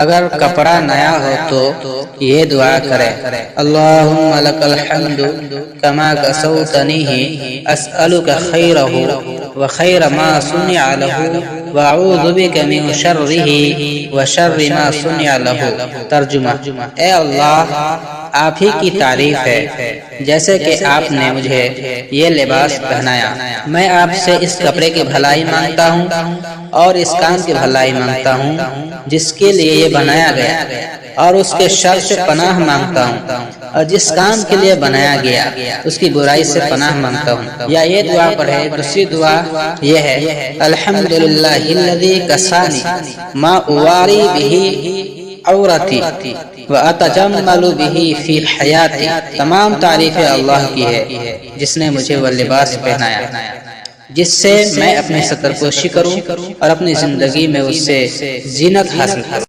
اگر کپڑا نیا ہو تو یہ دعا کرے، اللہم لک الحمد کما کسوتنیہ اسألک خیرہ وخیر ما صنع لہ واعوذ بک من شرہ وشر ما صنع لہ۔ ترجمہ: اے اللہ، آپ ہی کی تعریف ہے جیسے کہ آپ نے مجھے یہ لباس پہنایا، میں آپ سے اس کپڑے کی بھلائی مانگتا ہوں اور اس کام کی بھلائی مانگتا ہوں جس کے لیے یہ بنایا گیا، اور اس کے شر سے پناہ مانگتا ہوں، اور جس کام کے لیے بنایا گیا اس کی برائی سے پناہ مانگتا ہوں۔ یا یہ دعا پڑھے۔ دوسری دعا یہ ہے، الحمدللہ الذی کسانی ما اواری بہ عورتی وَأَتَجَمَّلُ بِهِ فِي حَيَاتِي۔ تمام تعریفیں اللہ کی ہے جس نے مجھے وہ لباس پہنایا جس سے میں اپنے ستر پوشی کروں اور اپنی زندگی میں اس سے زینت حاصل کروں۔